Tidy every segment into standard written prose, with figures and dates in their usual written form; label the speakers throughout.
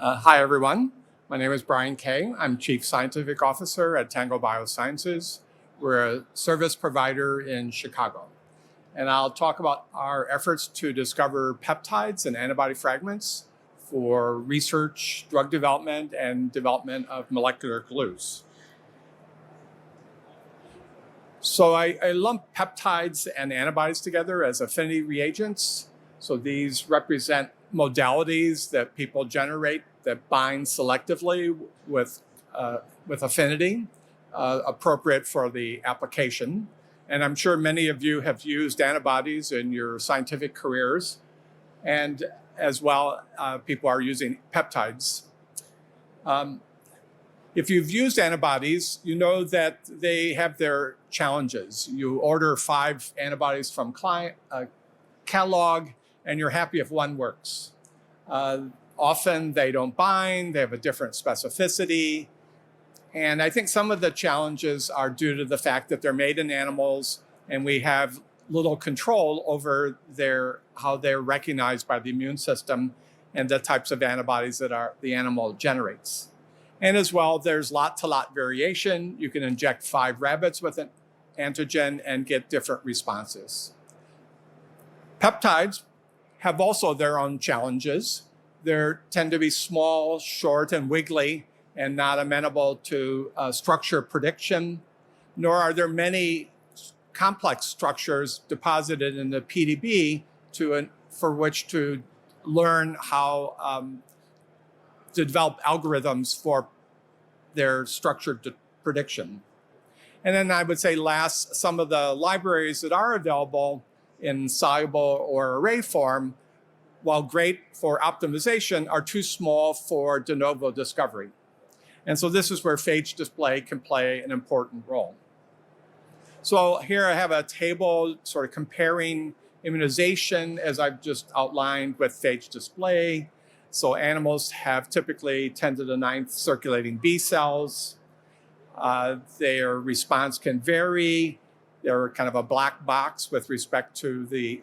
Speaker 1: Hi, everyone. My name is Brian Kay. I'm Chief Scientific Officer at Tango Biosciences. We're a service provider in Chicago. And I'll talk about our efforts to discover peptides and antibody fragments for research, drug development, and development of molecular glues. So I lump peptides and antibodies together as affinity reagents. So these represent modalities that people generate that bind selectively with affinity, appropriate for the application. And I'm sure many of you have used antibodies in your scientific careers, and as well, people are using peptides. If you've used antibodies, you know that they have their challenges. You order 5 antibodies from catalog, and you're happy if one works. Often they don't bind, they have a different specificity. And I think some of the challenges are due to the fact that they're made in animals and we have little control over how they're recognized by the immune system and the types of antibodies that the animal generates. And as well, there's lot-to-lot variation. You can inject 5 rabbits with an antigen and get different responses. Peptides have also their own challenges. They tend to be small, short, and wiggly, and not amenable to structure prediction, nor are there many complex structures deposited in the PDB for which to learn how to develop algorithms for their structured prediction. And then I would say last, some of the libraries that are available in soluble or array form, while great for optimization, are too small for de novo discovery. And so this is where phage display can play an important role. So here I have a table sort of comparing immunization, as I've just outlined, with phage display. So animals have typically 10 to the 9th circulating B cells. Their response can vary. They're kind of a black box with respect to the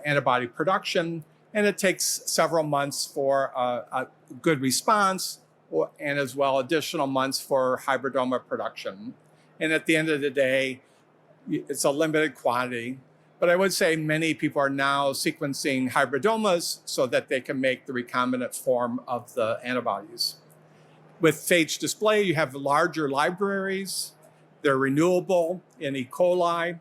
Speaker 1: antibody production. And it takes several months for a good response, and as well additional months for hybridoma production. And at the end of the day, it's a limited quantity. But I would say many people are now sequencing hybridomas so that they can make the recombinant form of the antibodies. With phage display, you have larger libraries. They're renewable in E. coli.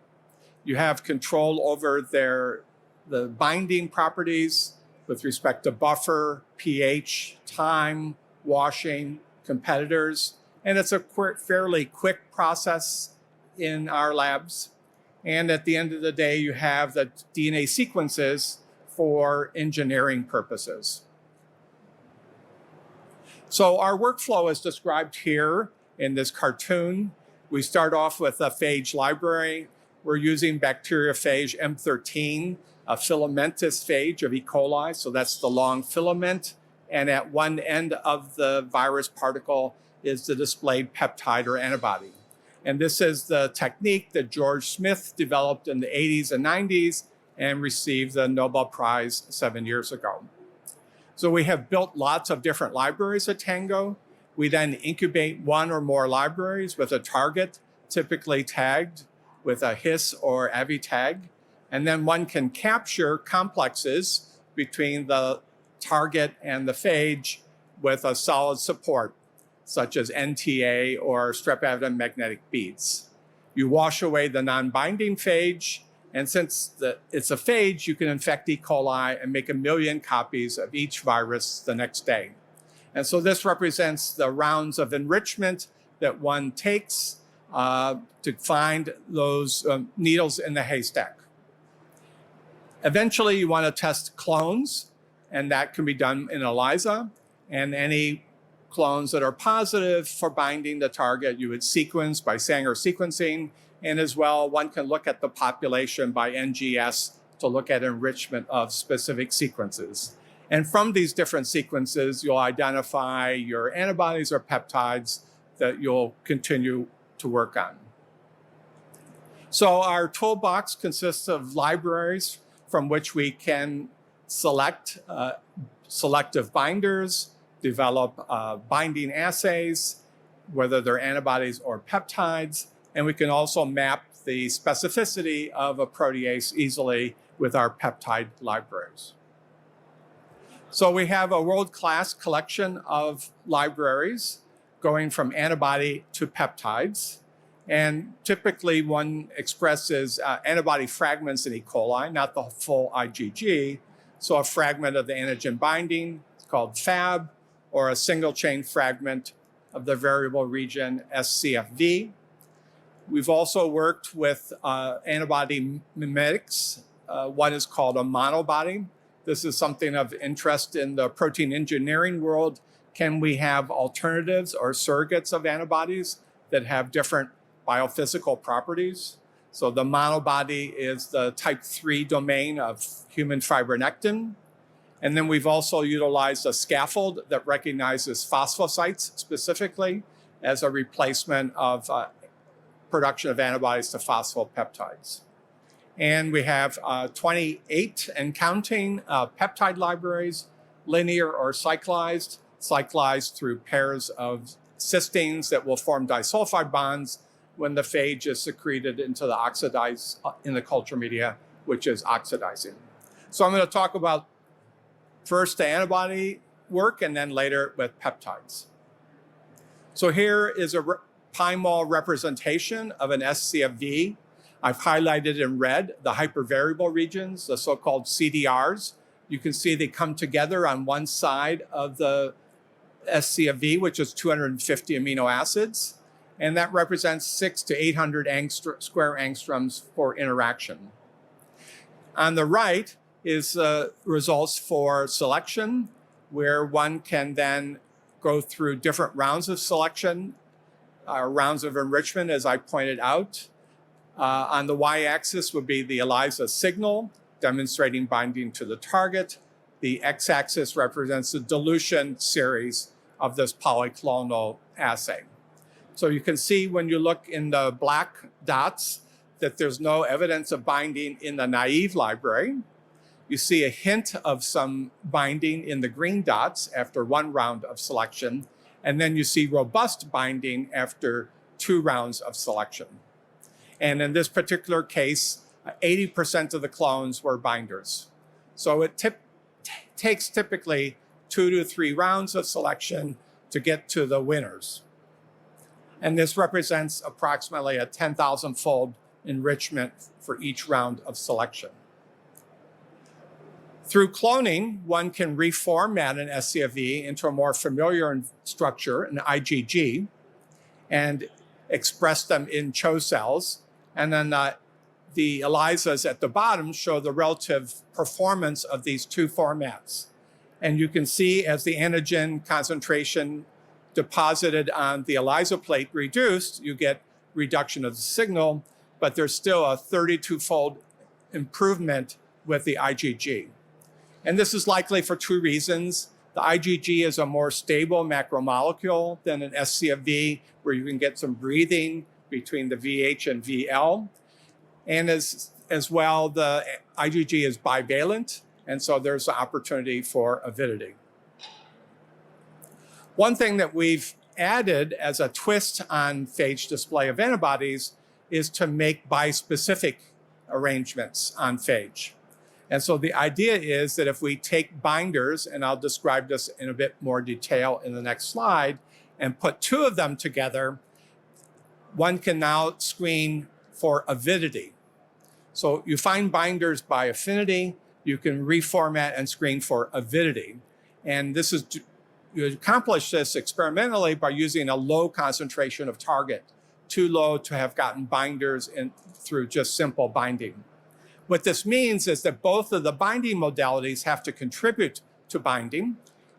Speaker 1: You have control over the binding properties with respect to buffer, pH, time, washing, competitors. And it's a fairly quick process in our labs. And at the end of the day, you have the DNA sequences for engineering purposes. So our workflow is described here in this cartoon. We start off with a phage library. We're using bacteriophage M13, a filamentous phage of E. coli. So that's the long filament. And at one end of the virus particle is the displayed peptide or antibody. And this is the technique that George Smith developed in the 80s and 90s and received the Nobel Prize 7 years ago. So we have built lots of different libraries at Tango. We then incubate one or more libraries with a target, typically tagged with a HIS or AVI tag. And then one can capture complexes between the target and the phage with a solid support, such as NTA or strep-avidin magnetic beads. You wash away the non-binding phage, and since it's a phage, you can infect E. coli and make 1 million copies of each virus the next day. And so this represents the rounds of enrichment that one takes to find those needles in the haystack. Eventually, you want to test clones, and that can be done in ELISA, and any clones that are positive for binding the target, you would sequence by Sanger sequencing. And as well, one can look at the population by NGS to look at enrichment of specific sequences. And from these different sequences, you'll identify your antibodies or peptides that you'll continue to work on. So our toolbox consists of libraries from which we can select selective binders, develop binding assays, whether they're antibodies or peptides, and we can also map the specificity of a protease easily with our peptide libraries. So we have a world-class collection of libraries going from antibody to peptides. And typically one expresses antibody fragments in E. coli, not the full IgG. So a fragment of the antigen binding is called Fab, or a single chain fragment of the variable region scFv. We've also worked with antibody mimetics. One is called a monobody. This is something of interest in the protein engineering world. Can we have alternatives or surrogates of antibodies that have different biophysical properties? So the monobody is the type 3 domain of human fibronectin. And then we've also utilized a scaffold that recognizes phosphosites specifically as a replacement of production of antibodies to phospholipeptides. And we have 28 and counting peptide libraries, linear or cyclized through pairs of cysteines that will form disulfide bonds when the phage is secreted into the oxidized in the culture media, which is oxidizing. So I'm going to talk about first the antibody work and then later with peptides. So here is a pi mole representation of an scFv. I've highlighted in red the hypervariable regions, the so-called CDRs. You can see they come together on one side of the scFv, which is 250 amino acids. And that represents 600 to 800 square angstroms for interaction. On the right is results for selection, where one can then go through different rounds of selection, rounds of enrichment, as I pointed out. On the y-axis would be the ELISA signal, demonstrating binding to the target. The x-axis represents the dilution series of this polyclonal assay. So you can see when you look in the black dots that there's no evidence of binding in the naive library. You see a hint of some binding in the green dots after one round of selection, and then you see robust binding after 2 rounds of selection. And in this particular case, 80% of the clones were binders. So it takes typically 2 to 3 rounds of selection to get to the winners. And this represents approximately a 10,000-fold enrichment for each round of selection. Through cloning, one can reformat an scFv into a more familiar structure, an IgG, and express them in CHO cells. And then the ELISAs at the bottom show the relative performance of these 2 formats. And you can see as the antigen concentration deposited on the ELISA plate reduced, you get reduction of the signal, but there's still a 32-fold improvement with the IgG. And this is likely for 2 reasons. The IgG is a more stable macromolecule than an scFv, where you can get some breathing between the VH and VL. And as well, the IgG is bivalent, and so there's an opportunity for avidity. One thing that we've added as a twist on phage display of antibodies is to make bispecific arrangements on phage. And so the idea is that if we take binders, and I'll describe this in a bit more detail in the next slide, and put 2 of them together, one can now screen for avidity. So you find binders by affinity, you can reformat and screen for avidity. And this is, you accomplish this experimentally by using a low concentration of target, too low to have gotten binders through just simple binding. What this means is that both of the binding modalities have to contribute to binding,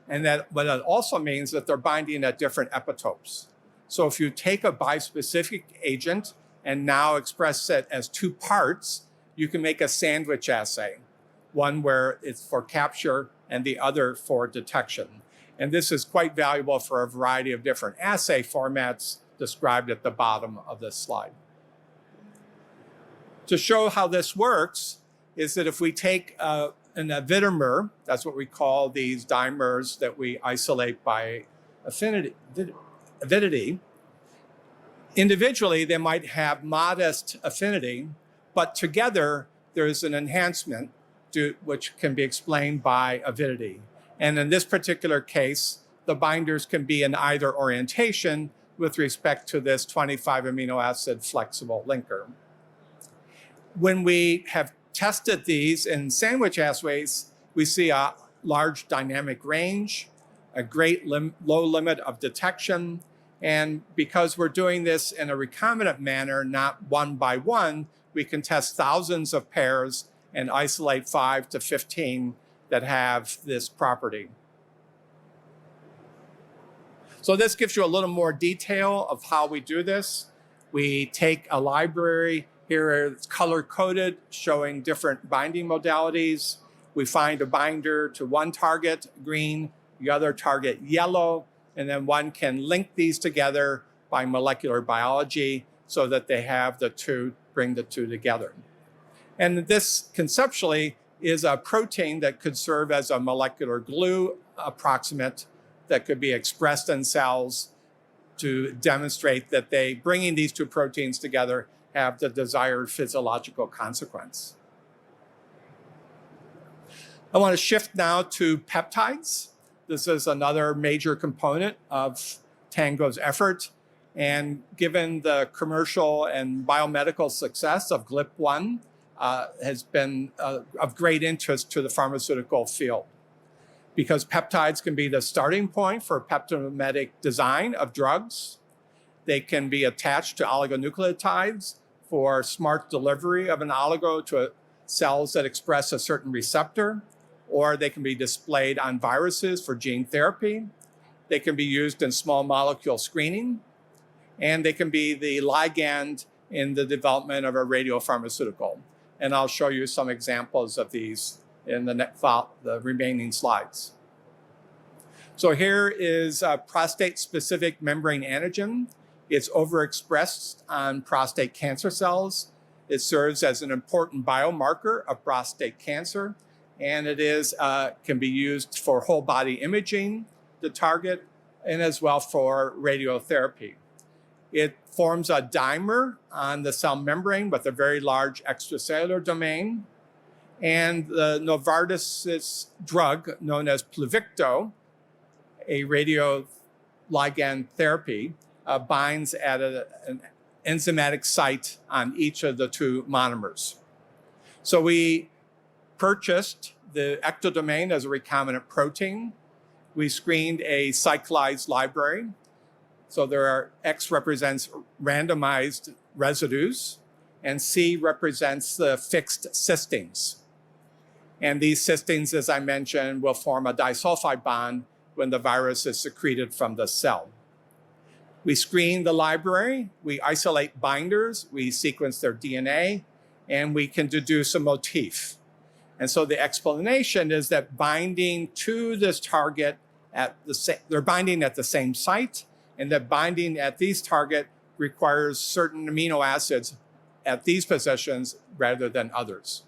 Speaker 1: but it also means that they're binding at different epitopes. So if you take a bispecific agent and now express it as 2 parts, you can make a sandwich assay, one where it's for capture and the other for detection. And this is quite valuable for a variety of different assay formats described at the bottom of this slide. To show how this works is that if we take an avidimer, that's what we call these dimers that we isolate by avidity. Individually, they might have modest affinity, but together there's an enhancement which can be explained by avidity. And in this particular case, the binders can be in either orientation with respect to this 25 amino acid flexible linker. When we have tested these in sandwich assays, we see a large dynamic range, a great low limit of detection. And because we're doing this in a recombinant manner, not one by one, we can test thousands of pairs and isolate 5 to 15 that have this property. So this gives you a little more detail of how we do this. We take a library, here it's color-coded, showing different binding modalities. We find a binder to one target, green, the other target, yellow, and then one can link these together by molecular biology so that they have the two, bring the two together. And this conceptually is a protein that could serve as a molecular glue approximate that could be expressed in cells to demonstrate that bringing these two proteins together have the desired physiological consequence. I want to shift now to peptides. This is another major component of Tango's effort. And given the commercial and biomedical success of GLP-1, has been of great interest to the pharmaceutical field. Because peptides can be the starting point for peptidomimetic design of drugs. They can be attached to oligonucleotides for smart delivery of an oligo to cells that express a certain receptor, or they can be displayed on viruses for gene therapy. They can be used in small molecule screening, and they can be the ligand in the development of a radiopharmaceutical. And I'll show you some examples of these in the remaining slides. So here is a prostate-specific membrane antigen. It's overexpressed on prostate cancer cells. It serves as an important biomarker of prostate cancer, and it can be used for whole body imaging, the target, and as well for radiotherapy. It forms a dimer on the cell membrane with a very large extracellular domain. And the Novartis' drug known as Pluvicto, a radioligand therapy, binds at an enzymatic site on each of the two monomers. So we purchased the ectodomain as a recombinant protein. We screened a cyclized library. So X represents randomized residues, and C represents the fixed cysteines. And these cysteines, as I mentioned, will form a disulfide bond when the virus is secreted from the cell. We screen the library, we isolate binders, we sequence their DNA, and we can deduce a motif. And so the explanation is that binding to this target they're binding at the same site, and that binding at these target requires certain amino acids at these positions rather than others.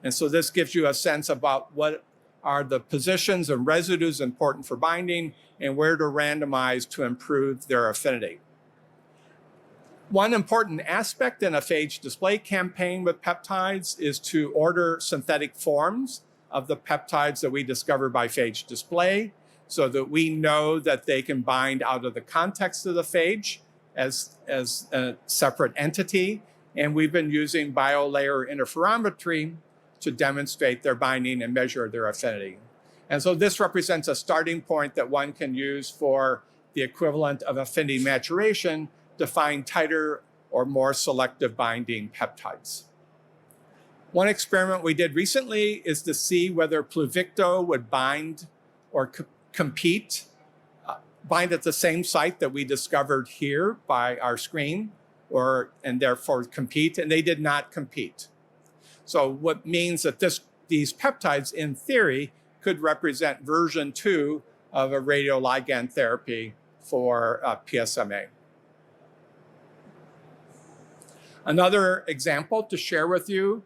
Speaker 1: And so this gives you a sense about what are the positions and residues important for binding and where to randomize to improve their affinity. One important aspect in a phage display campaign with peptides is to order synthetic forms of the peptides that we discover by phage display so that we know that they can bind out of the context of the phage as a separate entity. And we've been using biolayer interferometry to demonstrate their binding and measure their affinity. And so this represents a starting point that one can use for the equivalent of affinity maturation to find tighter or more selective binding peptides. One experiment we did recently is to see whether Pluvicto would bind or compete, bind at the same site that we discovered here by our screen, and therefore compete, and they did not compete. So what means that these peptides, in theory, could represent version 2 of a radioligand therapy for PSMA. Another example to share with you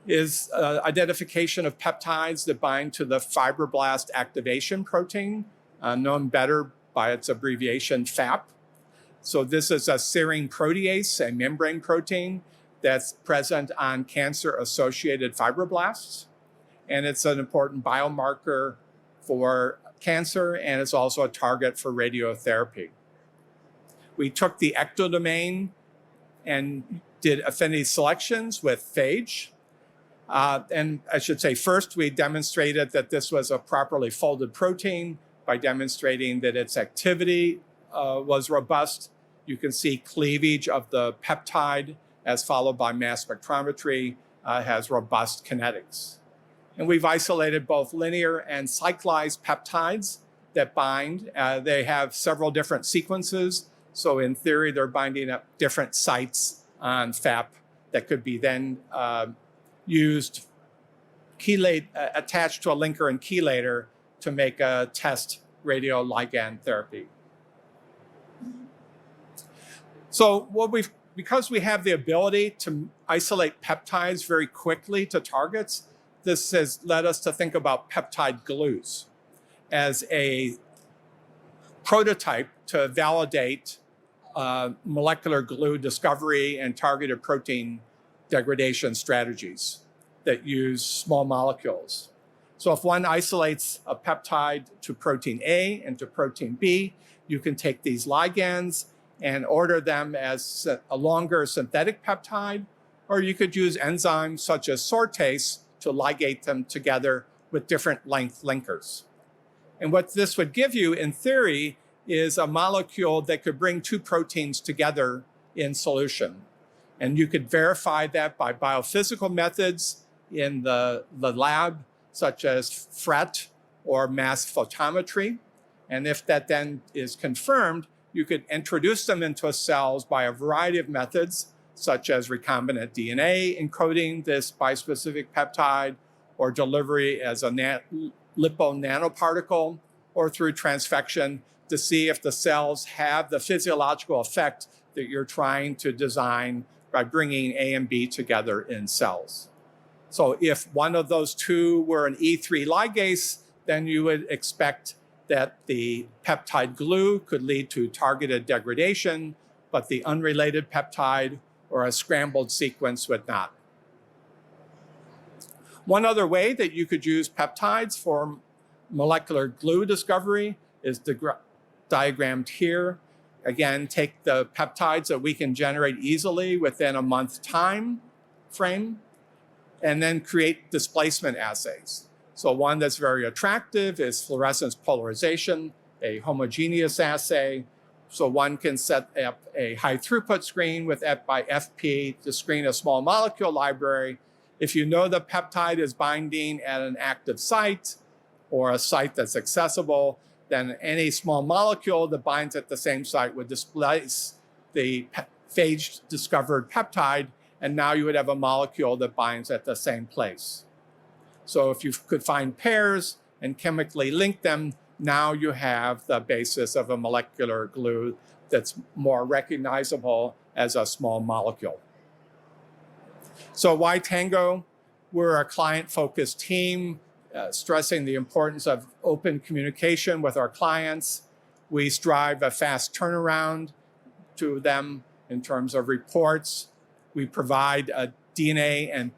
Speaker 1: is identification of peptides that bind to the fibroblast activation protein, known better by its abbreviation FAP. So this is a serine protease, a membrane protein that's present on cancer-associated fibroblasts. And it's an important biomarker for cancer, and it's also a target for radiotherapy. We took the ectodomain and did affinity selections with Phage. And I should say, first, we demonstrated that this was a properly folded protein by demonstrating that its activity was robust. You can see cleavage of the peptide as followed by mass spectrometry has robust kinetics. And we've isolated both linear and cyclized peptides that bind. They have several different sequences. So in theory, they're binding up different sites on FAP that could be then used, attached to a linker and chelator to make a test radioligand therapy. So because we have the ability to isolate peptides very quickly to targets, this has led us to think about peptide glues as a prototype to validate molecular glue discovery and targeted protein degradation strategies that use small molecules. So if one isolates a peptide to protein A and to protein B, you can take these ligands and order them as a longer synthetic peptide, or you could use enzymes such as sortase to ligate them together with different length linkers. And what this would give you, in theory, is a molecule that could bring two proteins together in solution. And you could verify that by biophysical methods in the lab, such as FRET or mass photometry. And if that then is confirmed, you could introduce them into cells by a variety of methods, such as recombinant DNA encoding this bispecific peptide, or delivery as a lipo nanoparticle, or through transfection to see if the cells have the physiological effect that you're trying to design by bringing A and B together in cells. So if one of those two were an E3 ligase, then you would expect that the peptide glue could lead to targeted degradation, but the unrelated peptide or a scrambled sequence would not. One other way that you could use peptides for molecular glue discovery is diagrammed here. Again, take the peptides that we can generate easily within a month time frame, and then create displacement assays. So one that's very attractive is fluorescence polarization, a homogeneous assay. So one can set up a high throughput screen with F by FP to screen a small molecule library. If you know the peptide is binding at an active site or a site that's accessible, then any small molecule that binds at the same site would displace the phage discovered peptide, and now you would have a molecule that binds at the same place. So if you could find pairs and chemically link them, now you have the basis of a molecular glue that's more recognizable as a small molecule. So why Tango? We're a client-focused team, stressing the importance of open communication with our clients. We strive a fast turnaround to them in terms of reports. We provide a DNA and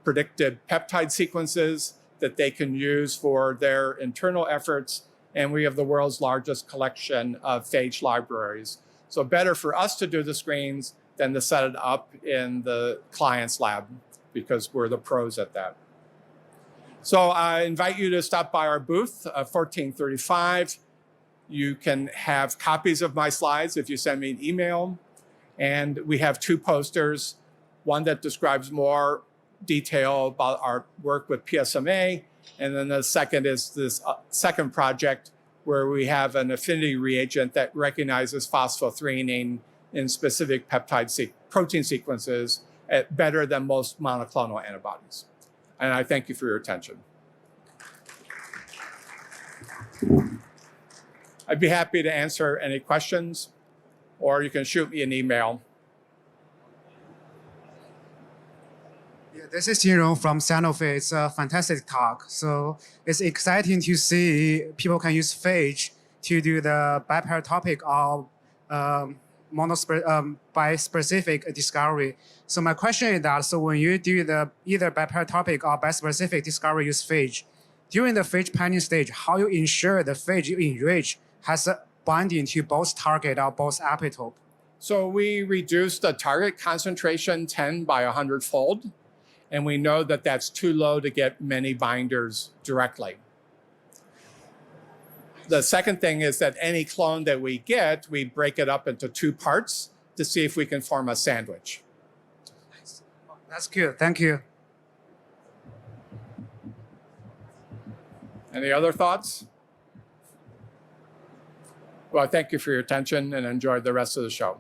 Speaker 1: predicted peptide sequences that they can use for their internal efforts. And we have the world's largest collection of phage libraries. So better for us to do the screens than to set it up in the client's lab, because we're the pros at that. So I invite you to stop by our booth, 1435. You can have copies of my slides if you send me an email. And we have two posters, one that describes more detail about our work with PSMA, and then the second is this second project where we have an affinity reagent that recognizes phosphothreonine in specific peptide protein sequences better than most monoclonal antibodies. And I thank you for your attention. I'd be happy to answer any questions, or you can shoot me an email.
Speaker 2: Yeah, This is Jinrong from Sanofi. It's a fantastic talk. So it's exciting to see people can use phage to do the biparatopic or bispecific discovery. So my question is that, so when you do the either biparatopic or bispecific discovery use phage, during the phage binding stage, how you ensure the phage you enrich has a binding to both target or both epitope?
Speaker 1: So we reduced the target concentration 10 by 100-fold, and we know that that's too low to get many binders directly. The second thing is that any clone that we get, we break it up into 2 parts to see if we can form a sandwich.
Speaker 2: That's good. Thank you.
Speaker 1: Any other thoughts? Well, thank you for your attention and enjoy the rest of the show.